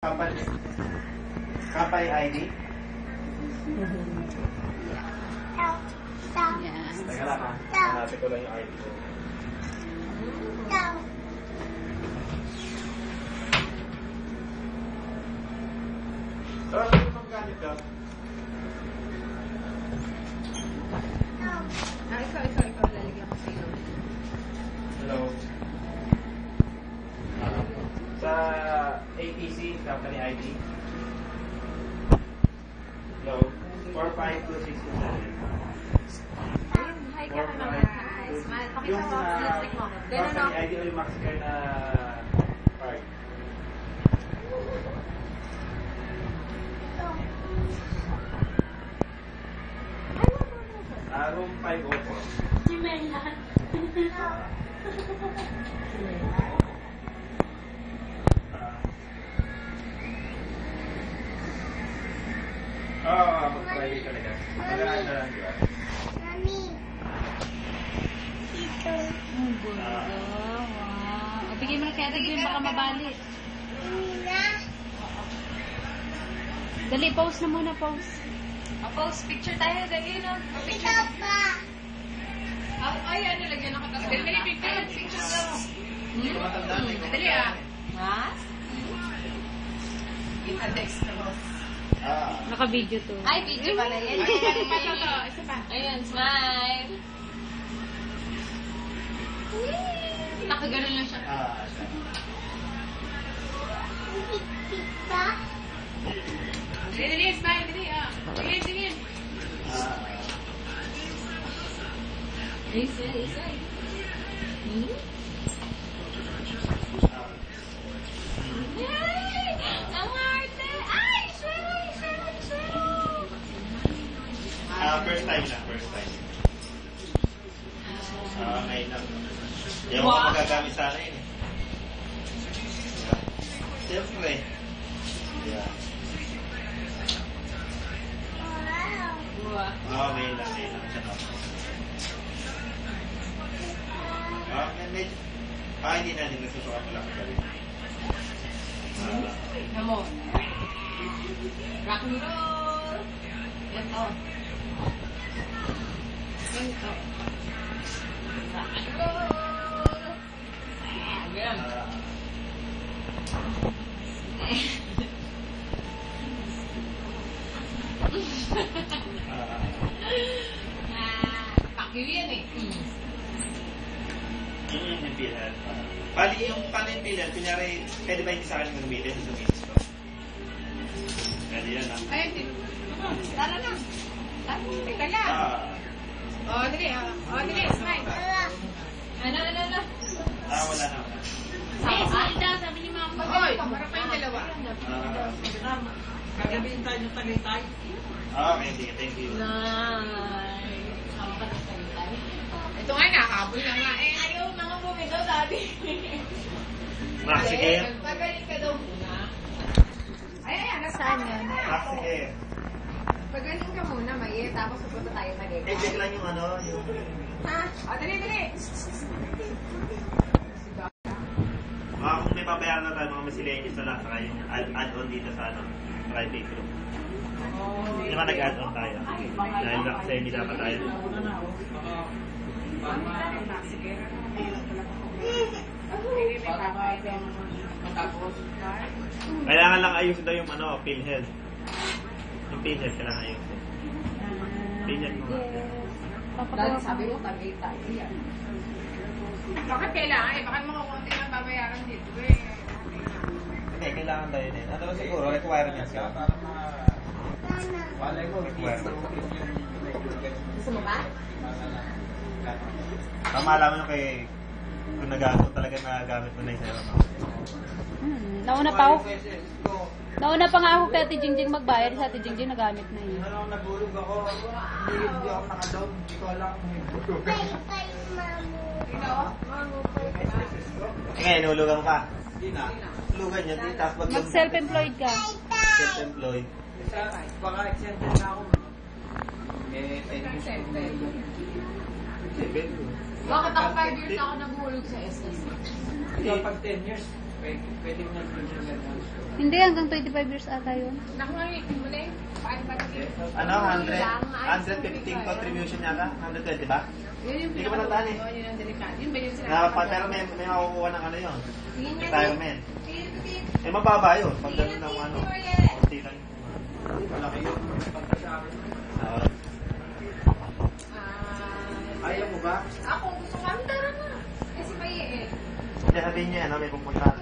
Kapay ID? Yes. Teka lang ha. Hanapin ko lang yung ID ko. Pero ano yung maggamit ka? Ikaw. Lalagyan ko sa'yo. Hello? Sa ATC, company ID? Hello? 45267. Hi ka na naman. Hi. Smile. Pakita mo ang electric mo. Ganun Company o. ID o yung Maxcare na card? Room 504. Jimelan. Mag-private talaga. Mag-aan na lang yun. Mami. Dito. Ang ganda. Wow. O, bigay mo na kaya din baka mabali. Nina. Dali, pause na muna, pause. Pause. Picture tayo. Dali, no? Ito pa. Ay, ano, lagyan ako tapos. Dali, picture. Picture na mo. Dali, ah. Ha? Itadex na mo. Naka-video to. Ay, video pala yan. Isa pa. Ayan, smile. Nakaganon lang siya. Kita. Dali, smile. Dali, ah. Dali. Isa. Yay! Ang arte! Ay! Shero! First time. Ngayon lang. Yung Wow. magagamit sana yun eh. Siyempre. Yeah. Wow. Ngayon lang. Hindi na. Nagsusukat ko lang sa galing. Namo. Rock and roll. Ito. Rock and roll. Ayan. Pakyo yan eh. Yung bilhan. Bali yung paano yung bilhan, kunyari, pwede ba hindi sa akin gamitin sa sumitis ko? Pwede yan ah. Ay, hindi. Tara na. Teka lang. Dali. Dali, smile. Ano? Wala na. Sabi ni Mama. Hoy, para pa yung dalawa. Kagabihin tayo ng Tagaytay. Okay, sige, thank you. Nice. Ito nga, nakahabol na nga eh. Ayaw na nga bumito, sabi. Sige. Pagaling ka daw muna. Ayan, Saan yan? Sige. Pagaling ka muna, Maye. Tapos pupunta tayo sa gate. Check lang yung yung... Dali. Kung may papayaran na tayo, mga miscellaneous na lang, saka yung add-on dito sa private group. Hindi naman nag-add-on tayo. Dahil kasi hindi dapat tayo. Kailangan lang ayusin daw yung PhilHealth. Yung PhilHealth kailangan ayusin. PhilHealth mo. Dahil sabi mo, Tagaytay. Bakit kailangan eh? Bakit makakunti ng babayaran dito eh? Hindi, kailangan tayo din. Ano ba siguro? Requirements ka? Gusto mo ba? Malaman nyo kay kung nagagamit mo na yung sa'yo. Nauna pa nga ako kay Ate Jingjing magbayad. Sa Ate Jingjing nagamit na yun. Nagulog ako. Hindi ako nakadown. Hindi ko alam. Kay mamu. Ngayon, nahulugan mo pa. Hindi na. Hulugan nyo. Tapos pag Mag-self-employed ka. self-employed. Baka extended na ako. Bakit ako 5 years na ako naghulog sa SS? Ikaw pag 10 years. Pwede mo na ganyan. Hindi, hanggang 25 years ata yun. Naku nga, mo na eh. Paano ba natin? Ano, 115 contribution yata? 120 ba? Hindi ka ba nagdaan eh? Yun ang delikado. Yun ba yung Pero may makukuha ng ano yun. Retirement. Eh, mababa yun. Pag ganun ng ano. Kunti lang. Malaki yun. Pagka sa akin. Ayaw mo ba? Ako, gusto ko. Ang tara na. Kasi may eh. Hindi, sabihin niya, ano, may pupunta